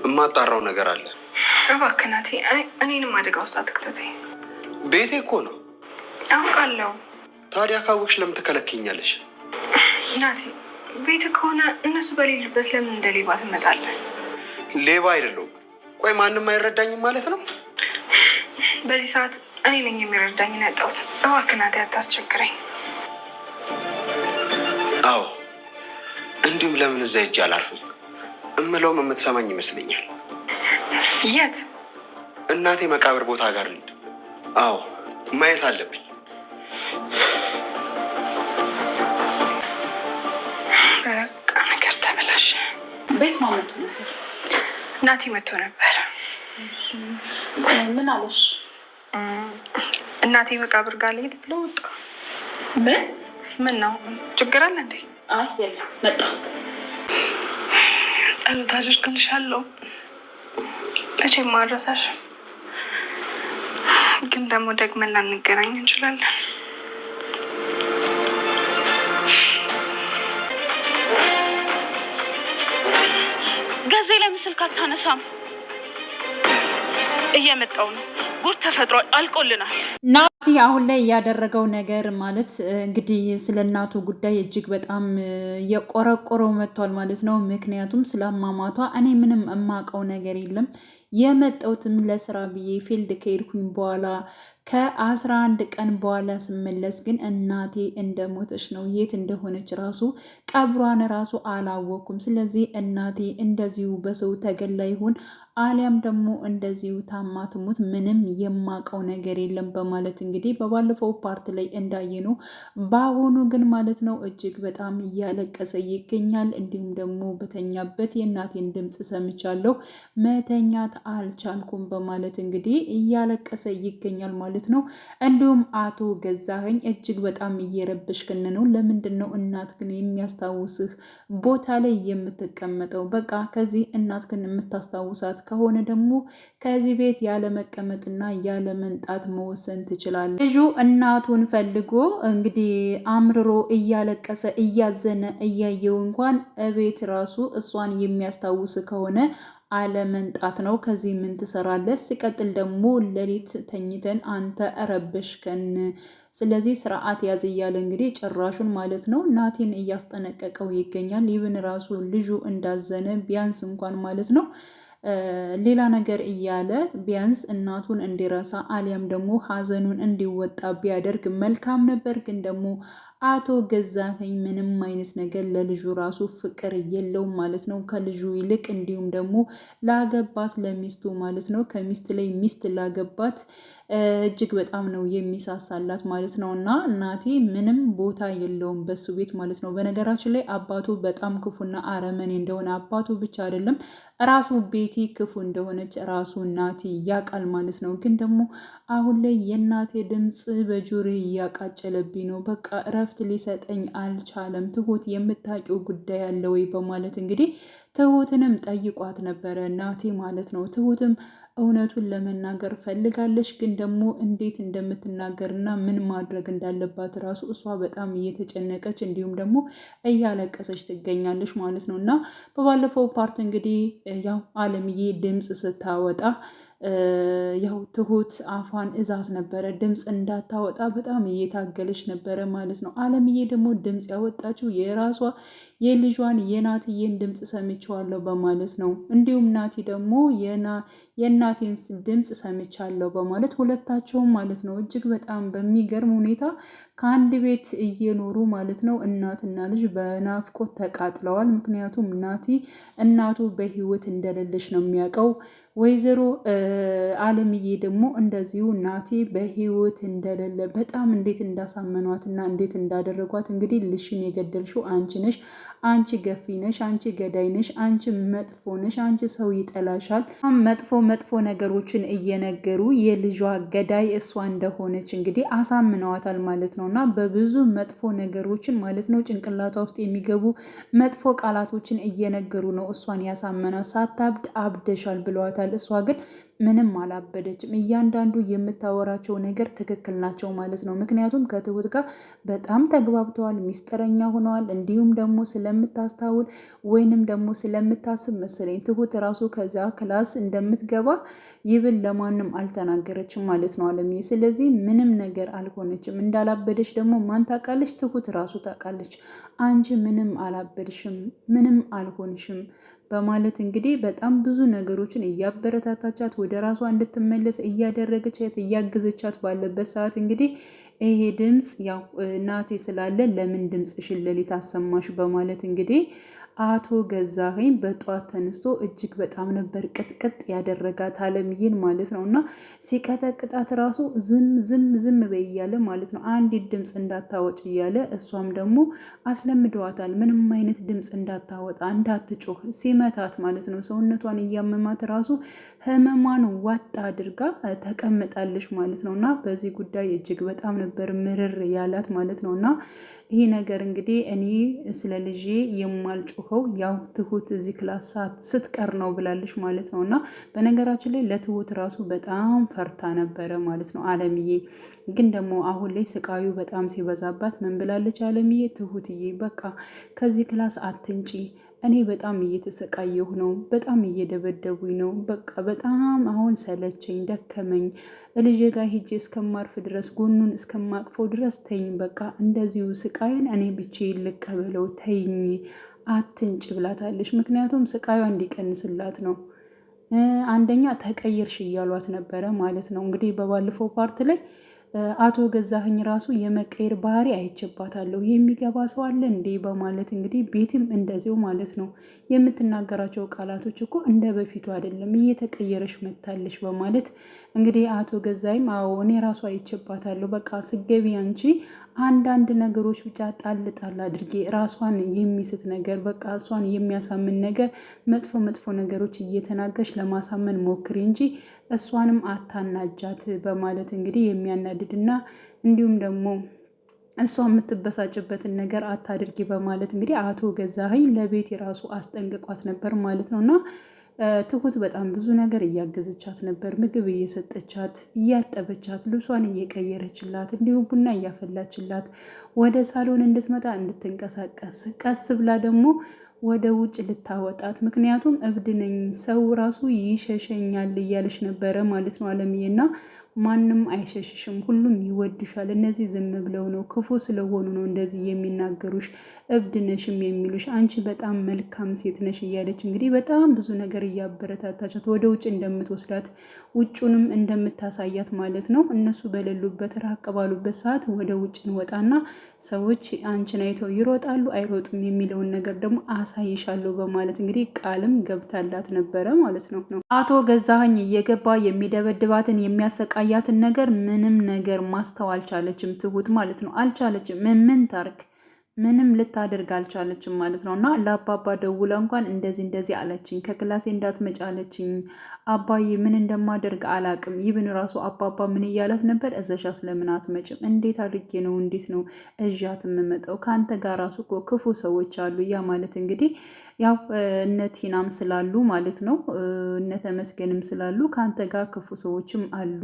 እማጣራው ነገር አለ። እባክህ ናቲ፣ እኔንም አደጋ ውስጥ አትክተተኝ። ቤቴ እኮ ነው። አውቃለሁ። ታዲያ ካወቅሽ ለምን ትከለክኛለሽ? ናቲ፣ ቤት ከሆነ እነሱ በሌሉበት ለምን እንደ ሌባ ትመጣለህ? ሌባ አይደለሁም። ቆይ ማንም አይረዳኝም ማለት ነው? በዚህ ሰዓት እኔ ነኝ የሚረዳኝን ያጣሁት። እባክህ ናቲ አታስቸግረኝ። አዎ፣ እንዲሁም ለምን እዛ ሂጅ አላርፍም እምለውም የምትሰማኝ ይመስለኛል። የት? እናቴ መቃብር ቦታ ጋር ልሂድ። አዎ ማየት አለብኝ። በቃ ነገር ተበላሽ። ቤት ማመቱ ነበር። ናቲ መጥቶ ነበር። ምን አለሽ? እናቴ መቃብር ጋር ልሄድ ብሎ ወጣ። ምን ነው ችግር አለ እንዴ? አይ የለም፣ መጣ። ጸሎት አድርግልሻለሁ። መቼም አልረሳሽም። ግን ደግሞ ደግመን ላንገናኝ እንችላለን። ገዜ ለምን ስልክ አታነሳም? እየመጣው ነው። ጉድ ተፈጥሯል። አልቆልናል። ናቲ አሁን ላይ ያደረገው ነገር ማለት እንግዲህ ስለ እናቱ ጉዳይ እጅግ በጣም የቆረቆረው መጥቷል ማለት ነው። ምክንያቱም ስለ አሟሟቷ እኔ ምንም የማውቀው ነገር የለም። የመጣሁትም ለስራ ብዬ ፊልድ ከሄድኩኝ በኋላ ከ11 ቀን በኋላ ስመለስ ግን እናቴ እንደሞተች ነው። የት እንደሆነች ራሱ ቀብሯን ራሱ አላወኩም። ስለዚህ እናቴ እንደዚሁ በሰው ተገላ ይሁን አሊያም ደግሞ እንደዚሁ ታማ ትሙት ምንም የማውቀው ነገር የለም በማለት እንግዲህ በባለፈው ፓርት ላይ እንዳየነው በአሁኑ ግን ማለት ነው እጅግ በጣም እያለቀሰ ይገኛል። እንዲሁም ደግሞ በተኛበት የእናቴን ድምፅ ሰምቻለሁ፣ መተኛት አልቻልኩም በማለት እንግዲህ እያለቀሰ ይገኛል ማለት ነው። እንዲሁም አቶ ገዛኸኝ እጅግ በጣም እየረበሽክን ነው። ለምንድን ነው እናት ግን የሚያስታውስህ ቦታ ላይ የምትቀመጠው? በቃ ከዚህ እናት ግን የምታስታውሳት ከሆነ ደግሞ ከዚህ ቤት ያለ መቀመጥና ያለ መንጣት መወሰን ትችላለህ። ልጁ እናቱን ፈልጎ እንግዲህ አምርሮ እያለቀሰ እያዘነ እያየው እንኳን እቤት ራሱ እሷን የሚያስታውስ ከሆነ አለመንጣት ነው። ከዚህ ምን ትሰራለህ? ሲቀጥል ደግሞ ሌሊት ተኝተን አንተ ረበሽከን፣ ስለዚህ ስርዓት ያዝ እያለ እንግዲህ ጭራሹን ማለት ነው ናቲን እያስጠነቀቀው ይገኛል። ይብን ራሱ ልጁ እንዳዘነ ቢያንስ እንኳን ማለት ነው ሌላ ነገር እያለ ቢያንስ እናቱን እንዲረሳ አሊያም ደግሞ ሀዘኑን እንዲወጣ ቢያደርግ መልካም ነበር። ግን ደግሞ አቶ ገዛኸኝ ምንም አይነት ነገር ለልጁ ራሱ ፍቅር የለውም ማለት ነው። ከልጁ ይልቅ እንዲሁም ደግሞ ላገባት ለሚስቱ ማለት ነው ከሚስት ላይ ሚስት ላገባት እጅግ በጣም ነው የሚሳሳላት ማለት ነው። እና እናቴ ምንም ቦታ የለውም በሱ ቤት ማለት ነው። በነገራችን ላይ አባቱ በጣም ክፉና አረመኔ እንደሆነ አባቱ ብቻ አይደለም ራሱ ቤቲ ክፉ እንደሆነች ራሱ እናቴ ያውቃል ማለት ነው። ግን ደግሞ አሁን ላይ የእናቴ ድምፅ በጆሮዬ እያቃጨለብኝ ነው። በቃ እረፍት ሊሰጠኝ አልቻለም። ትሁት የምታውቂው ጉዳይ አለ ወይ በማለት እንግዲህ ትሁትንም ጠይቋት ነበረ እናቴ ማለት ነው። ትሁትም እውነቱን ለመናገር ፈልጋለች። ግን ደግሞ እንዴት እንደምትናገርና ምን ማድረግ እንዳለባት ራሱ እሷ በጣም እየተጨነቀች እንዲሁም ደግሞ እያለቀሰች ትገኛለች ማለት ነው። እና በባለፈው ፓርት እንግዲህ ያው አለምዬ ድምፅ ስታወጣ ያው ትሁት አፏን እዛት ነበረ ድምፅ እንዳታወጣ በጣም እየታገለች ነበረ ማለት ነው። አለምዬ ደግሞ ድምፅ ያወጣችው የራሷ የልጇን የናትዬን ድምፅ ሰምቼዋለሁ በማለት ነው። እንዲሁም ናቲ ደግሞ የእናቴን ድምፅ ሰምቻለሁ በማለት ሁለታቸውም ማለት ነው እጅግ በጣም በሚገርም ሁኔታ ከአንድ ቤት እየኖሩ ማለት ነው እናትና ልጅ በናፍቆት ተቃጥለዋል። ምክንያቱም ናቲ እናቱ በህይወት እንደሌለች ነው የሚያውቀው። ወይዘሮ አለምዬ ደግሞ እንደዚሁ ናቲ በህይወት እንደሌለ በጣም እንዴት እንዳሳመኗትና እንዴት እንዳደረጓት እንግዲህ ልሽን የገደልሽው አንቺ ነሽ፣ አንቺ ገፊ ነሽ፣ አንቺ ገዳይ ነሽ፣ አንቺ መጥፎ ነሽ፣ አንቺ ሰው ይጠላሻል፣ መጥፎ ነገሮችን እየነገሩ የልጇ ገዳይ እሷ እንደሆነች እንግዲህ አሳምነዋታል ማለት ነው። እና በብዙ መጥፎ ነገሮችን ማለት ነው ጭንቅላቷ ውስጥ የሚገቡ መጥፎ ቃላቶችን እየነገሩ ነው እሷን ያሳመናት። ሳታብድ አብደሻል ብለዋታል። እሷ ግን ምንም አላበደችም። እያንዳንዱ የምታወራቸው ነገር ትክክል ናቸው ማለት ነው። ምክንያቱም ከትሁት ጋር በጣም ተግባብተዋል፣ ሚስጥረኛ ሆነዋል። እንዲሁም ደግሞ ስለምታስታውል ወይንም ደግሞ ስለምታስብ መሰለኝ ትሁት ራሱ ከዛ ክላስ እንደምትገባ ይብል ለማንም አልተናገረችም ማለት ነው አለምዬ። ስለዚህ ምንም ነገር አልሆነችም። እንዳላበደች ደግሞ ማን ታውቃለች? ትሁት ራሱ ታውቃለች። አንቺ ምንም አላበድሽም፣ ምንም አልሆንሽም በማለት እንግዲህ በጣም ብዙ ነገሮችን እያበረታታቻት ወደ ራሷ እንድትመለስ እያደረገቻት እያገዘቻት ባለበት ሰዓት እንግዲህ ይሄ ድምፅ ያው ናቴ ስላለ ለምን ድምፅሽን ሌሊት አሰማሽ በማለት እንግዲህ አቶ ገዛኸኝ በጧት ተነስቶ እጅግ በጣም ነበር ቅጥቅጥ ያደረጋት አለምዬን ማለት ነው። እና ሲቀጠቅጣት ራሱ ዝም ዝም ዝም በይ እያለ ማለት ነው፣ አንዲት ድምፅ እንዳታወጭ እያለ እሷም ደግሞ አስለምደዋታል። ምንም አይነት ድምፅ እንዳታወጣ እንዳትጮህ ሲመታት ማለት ነው። ሰውነቷን እያመማት ራሱ ህመሟን ዋጥ አድርጋ ተቀምጣለች ማለት ነው። እና በዚህ ጉዳይ እጅግ በጣም ነበር ምርር ያላት ማለት ነው። እና ይህ ነገር እንግዲህ እኔ ስለ ልጄ የማልጮኸው ያው ትሁት እዚህ ክላስ ስትቀር ነው ብላለች ማለት ነው። እና በነገራችን ላይ ለትሁት ራሱ በጣም ፈርታ ነበረ ማለት ነው አለምዬ። ግን ደግሞ አሁን ላይ ስቃዩ በጣም ሲበዛባት ምን ብላለች አለምዬ? ትሁትዬ በቃ ከዚህ ክላስ አትንጪ፣ እኔ በጣም እየተሰቃየሁ ነው፣ በጣም እየደበደቡኝ ነው፣ በቃ በጣም አሁን ሰለቸኝ፣ ደከመኝ፣ ልጄ ጋር ሄጄ እስከማርፍ ድረስ ጎኑን እስከማቅፈው ድረስ ተይኝ፣ በቃ እንደዚሁ ስቃይን እኔ ብቻዬን ልቀበለው፣ ተይኝ፣ አትንጭ ብላታለች። ምክንያቱም ስቃዩ እንዲቀንስላት ነው። አንደኛ ተቀየርሽ እያሏት ነበረ ማለት ነው። እንግዲህ በባለፈው ፓርት ላይ አቶ ገዛኸኝ ራሱ የመቀየር ባህሪ አይቼባታለሁ፣ የሚገባ ሰው አለ እንዴ በማለት እንግዲህ ቤትም እንደዚው ማለት ነው የምትናገራቸው ቃላቶች እኮ እንደ በፊቱ አይደለም፣ እየተቀየረሽ መታለሽ በማለት እንግዲህ አቶ ገዛኸኝ አዎ እኔ ራሱ አይቼባታለሁ፣ በቃ ስገቢ አንቺ አንዳንድ ነገሮች ብቻ ጣል ጣል አድርጌ ራሷን የሚስት ነገር በቃ እሷን የሚያሳምን ነገር መጥፎ መጥፎ ነገሮች እየተናገርሽ ለማሳመን ሞክሪ እንጂ እሷንም አታናጃት በማለት እንግዲህ የሚያናድድና እንዲሁም ደግሞ እሷ የምትበሳጭበትን ነገር አታድርጊ በማለት እንግዲህ አቶ ገዛኸኝ ለቤት የራሱ አስጠንቅቋት ነበር ማለት ነው። እና ትሁት በጣም ብዙ ነገር እያገዘቻት ነበር። ምግብ እየሰጠቻት፣ እያጠበቻት፣ ልብሷን እየቀየረችላት፣ እንዲሁም ቡና እያፈላችላት፣ ወደ ሳሎን እንድትመጣ እንድትንቀሳቀስ፣ ቀስ ብላ ደግሞ ወደ ውጭ ልታወጣት፣ ምክንያቱም እብድ ነኝ ሰው ራሱ ይሸሸኛል እያለች ነበረ ማለት ነው አለምዬና ማንም አይሸሽሽም፣ ሁሉም ይወድሻል። እነዚህ ዝም ብለው ነው ክፉ ስለሆኑ ነው እንደዚህ የሚናገሩሽ፣ እብድ ነሽም የሚሉሽ፣ አንቺ በጣም መልካም ሴት ነሽ እያለች እንግዲህ በጣም ብዙ ነገር እያበረታታቻት ወደ ውጭ እንደምትወስዳት ውጩንም እንደምታሳያት ማለት ነው። እነሱ በሌሉበት ራቅ ባሉበት ሰዓት ወደ ውጭ እንወጣና ሰዎች አንቺን አይተው ይሮጣሉ አይሮጡም የሚለውን ነገር ደግሞ አሳይሻለሁ በማለት እንግዲህ ቃልም ገብታላት ነበረ ማለት ነው። አቶ ገዛኸኝ እየገባ የሚደበድባትን የሚያሰቃያትን ነገር ምንም ነገር ማስተዋል አልቻለችም ትሁት ማለት ነው። አልቻለችም። ምን ታርግ? ምንም ልታደርግ አልቻለችም ማለት ነው። እና ለአባባ ደውላ እንኳን እንደዚህ አለችኝ፣ ከክላሴ እንዳትመጪ አለችኝ፣ አባዬ ምን እንደማደርግ አላቅም። ይብን ራሱ አባባ ምን እያላት ነበር? እዘሻ ስለምን አትመጭም? እንዴት አድርጌ ነው እንዴት ነው እዣት የምመጣው? ከአንተ ጋር ራሱ እኮ ክፉ ሰዎች አሉ። ያ ማለት እንግዲህ ያው እነ ቲናም ስላሉ ማለት ነው፣ እነ ተመስገንም ስላሉ ከአንተ ጋር ክፉ ሰዎችም አሉ።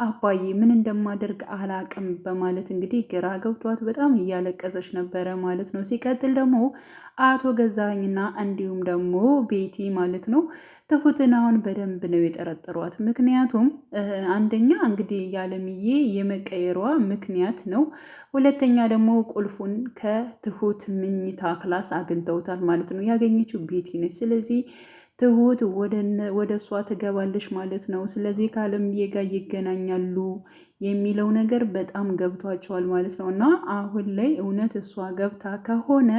አባዬ ምን እንደማደርግ አላቅም በማለት እንግዲህ ግራ ገብቷት በጣም እያለቀሰች ነበረ ማለት ነው። ሲቀጥል ደግሞ አቶ ገዛኸኝና እንዲሁም ደግሞ ቤቲ ማለት ነው ትሁትን አሁን በደንብ ነው የጠረጠሯት። ምክንያቱም አንደኛ እንግዲህ ያለምዬ የመቀየሯ ምክንያት ነው። ሁለተኛ ደግሞ ቁልፉን ከትሁት ምኝታ ክላስ አግኝተውታል ማለት ነው። ያገኘችው ቤቲ ነች። ስለዚህ ትሁት ወደ እሷ ትገባለች ማለት ነው። ስለዚህ ከአለምዬ ጋር ይገናኛሉ የሚለው ነገር በጣም ገብቷቸዋል ማለት ነው። እና አሁን ላይ እውነት እሷ ገብታ ከሆነ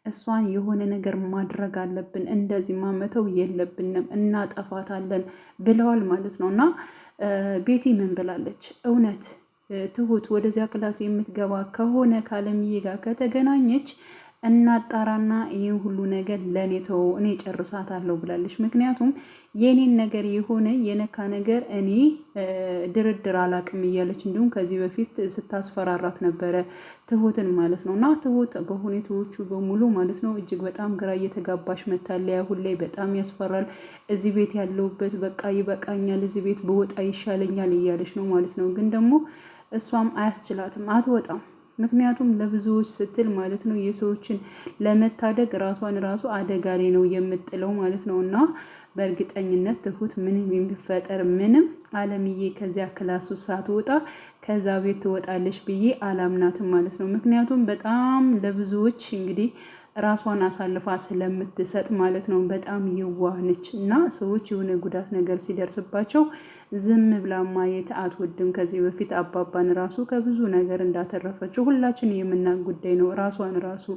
እሷን የሆነ ነገር ማድረግ አለብን፣ እንደዚህ ማመተው የለብንም፣ እናጠፋታለን ብለዋል ማለት ነው። እና ቤቲ ምን ብላለች? እውነት ትሁት ወደዚያ ክላስ የምትገባ ከሆነ ከአለምዬ ጋር ከተገናኘች እናጣራና ይህን ሁሉ ነገር ለእኔ ተው፣ እኔ ጨርሳታለሁ ብላለች። ምክንያቱም የኔን ነገር የሆነ የነካ ነገር እኔ ድርድር አላቅም እያለች እንዲሁም ከዚህ በፊት ስታስፈራራት ነበረ ትሁትን ማለት ነው። እና ትሁት በሁኔታዎቹ በሙሉ ማለት ነው እጅግ በጣም ግራ እየተጋባሽ መታለያ። አሁን ላይ በጣም ያስፈራል። እዚህ ቤት ያለውበት በቃ ይበቃኛል፣ እዚህ ቤት በወጣ ይሻለኛል እያለች ነው ማለት ነው። ግን ደግሞ እሷም አያስችላትም፣ አትወጣም። ምክንያቱም ለብዙዎች ስትል ማለት ነው የሰዎችን ለመታደግ ራሷን ራሱ አደጋ ላይ ነው የምጥለው ማለት ነው። እና በእርግጠኝነት ትሁት ምንም የሚፈጠር ምንም አለምዬ ከዚያ ክላስ ውስጥ ሳትወጣ ከዛ ቤት ትወጣለች ብዬ አላምናትም ማለት ነው። ምክንያቱም በጣም ለብዙዎች እንግዲህ ራሷን አሳልፋ ስለምትሰጥ ማለት ነው። በጣም የዋህ ነች እና ሰዎች የሆነ ጉዳት ነገር ሲደርስባቸው ዝም ብላ ማየት አትወድም። ከዚህ በፊት አባባን ራሱ ከብዙ ነገር እንዳተረፈችው ሁላችን የምናውቅ ጉዳይ ነው። ራሷን ራሱ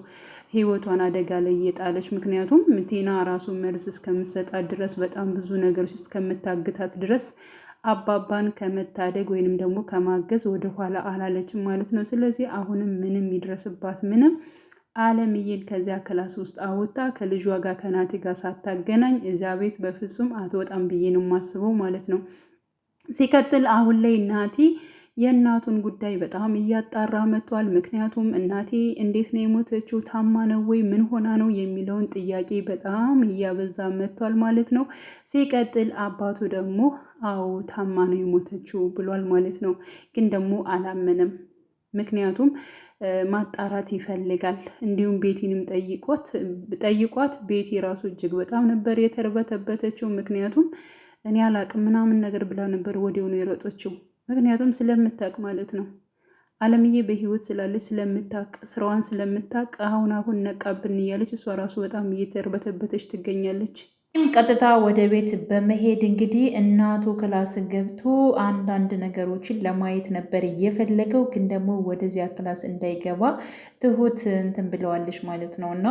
ህይወቷን አደጋ ላይ እየጣለች ምክንያቱም ቴና ራሱ መርዝ እስከምሰጣት ድረስ በጣም ብዙ ነገሮች እስከምታግታት ድረስ አባባን ከመታደግ ወይንም ደግሞ ከማገዝ ወደኋላ አላለችም ማለት ነው። ስለዚህ አሁንም ምንም ይድረስባት ምንም አለምዬን ከዚያ ክላስ ውስጥ አወጣ ከልጇ ጋር ከናቲ ጋር ሳታገናኝ እዚያ ቤት በፍጹም አትወጣም ብዬ ነው የማስበው ማለት ነው። ሲቀጥል አሁን ላይ ናቲ የእናቱን ጉዳይ በጣም እያጣራ መጥቷል። ምክንያቱም እናቴ እንዴት ነው የሞተችው? ታማ ነው ወይ ምን ሆና ነው የሚለውን ጥያቄ በጣም እያበዛ መጥቷል ማለት ነው። ሲቀጥል አባቱ ደግሞ አዎ ታማ ነው የሞተችው ብሏል ማለት ነው። ግን ደግሞ አላመነም። ምክንያቱም ማጣራት ይፈልጋል። እንዲሁም ቤቲንም ጠይቋት ቤቲ ራሱ እጅግ በጣም ነበር የተርበተበተችው። ምክንያቱም እኔ አላቅም ምናምን ነገር ብላ ነበር ወዲያውኑ የሮጠችው። ምክንያቱም ስለምታቅ ማለት ነው። አለምዬ በህይወት ስላለች ስለምታቅ ስራዋን ስለምታቅ አሁን ነቃብን እያለች እሷ ራሱ በጣም እየተርበተበተች ትገኛለች። ቀጥታ ወደ ቤት በመሄድ እንግዲህ እናቱ ክላስ ገብቶ አንዳንድ ነገሮችን ለማየት ነበር እየፈለገው፣ ግን ደግሞ ወደዚያ ክላስ እንዳይገባ ትሁት እንትን ብለዋለች ማለት ነው። እና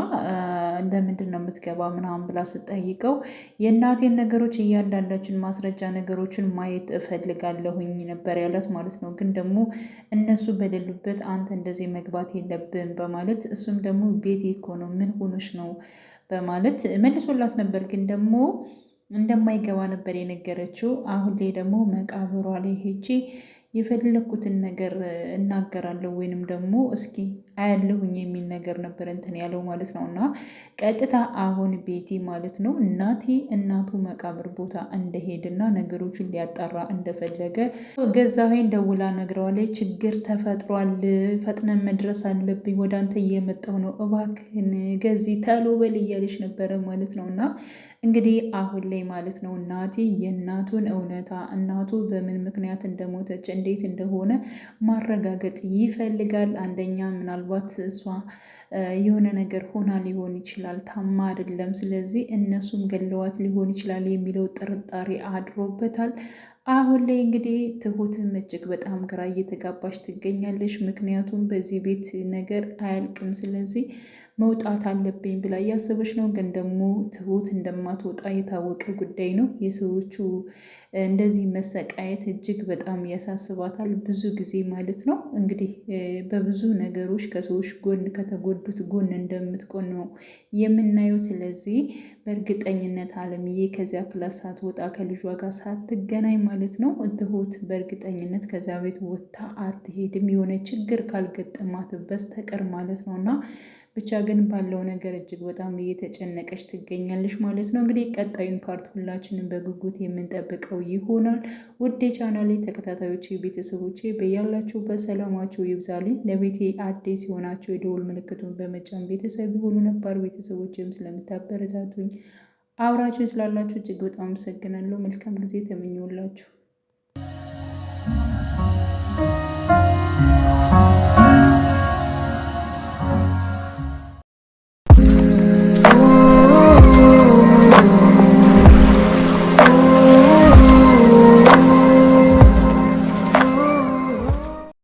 ለምንድን ነው የምትገባ ምናምን ብላ ስጠይቀው የእናቴን ነገሮች እያንዳንዳችን ማስረጃ ነገሮችን ማየት እፈልጋለሁኝ ነበር ያላት ማለት ነው። ግን ደግሞ እነሱ በሌሉበት አንተ እንደዚህ መግባት የለብን በማለት እሱም ደግሞ ቤቴ እኮ ነው ምን ሆኖች ነው በማለት መልሶላት ነበር። ግን ደግሞ እንደማይገባ ነበር የነገረችው። አሁን ላይ ደግሞ መቃብሯ ላይ ሄጄ የፈለኩትን ነገር እናገራለሁ ወይንም ደግሞ እስኪ አያለሁኝ የሚል ነገር ነበር እንትን ያለው ማለት ነው። እና ቀጥታ አሁን ቤቲ ማለት ነው እናቱ መቃብር ቦታ እንደሄድና ነገሮችን ሊያጣራ እንደፈለገ ገዛኸኝ ደውላ ነግረዋለች። ችግር ተፈጥሯል፣ ፈጥነን መድረስ አለብኝ፣ ወደ አንተ እየመጣሁ ነው፣ እባክህን ገዚ ተሎ በል እያለች ነበረ ማለት ነው። እና እንግዲህ አሁን ላይ ማለት ነው የእናቱን እውነታ እናቱ በምን ምክንያት እንደሞተች እንዴት እንደሆነ ማረጋገጥ ይፈልጋል። አንደኛ ምናልባት እሷ የሆነ ነገር ሆና ሊሆን ይችላል፣ ታማ አይደለም። ስለዚህ እነሱም ገለዋት ሊሆን ይችላል የሚለው ጥርጣሬ አድሮበታል። አሁን ላይ እንግዲህ ትሁትም እጅግ በጣም ግራ እየተጋባች ትገኛለች። ምክንያቱም በዚህ ቤት ነገር አያልቅም፣ ስለዚህ መውጣት አለብኝ ብላ እያሰበች ነው። ግን ደግሞ ትሁት እንደማትወጣ የታወቀ ጉዳይ ነው። የሰዎቹ እንደዚህ መሰቃየት እጅግ በጣም ያሳስባታል። ብዙ ጊዜ ማለት ነው እንግዲህ በብዙ ነገሮች ከሰዎች ጎን ከተጎዱት ጎን እንደምትቆን ነው የምናየው። ስለዚህ በእርግጠኝነት አለምዬ ከዚያ ክላስ ሳትወጣ ከልጇ ጋር ሳትገናኝ ማለት ነው ትሁት በእርግጠኝነት ከዚያ ቤት ወጥታ አትሄድም፣ የሆነ ችግር ካልገጠማት በስተቀር ማለት ነው። እና ብቻ ግን ባለው ነገር እጅግ በጣም እየተጨነቀች ትገኛለች ማለት ነው። እንግዲህ ቀጣዩን ፓርት ሁላችንም በጉጉት የምንጠብቀው ይሆናል። ውድ የቻናሌ ተከታታዮች ቤተሰቦቼ በያላችሁ በሰላማችሁ ይብዛልኝ። ለቤቴ አዲስ የሆናችሁ የደውል ምልክቱን በመጫን ቤተሰብ የሆኑ ነባር ቤተሰቦችም ስለምታበረታቱኝ አብራችሁ ስላላችሁ እጅግ በጣም አመሰግናለሁ። መልካም ጊዜ ተመኘውላችሁ።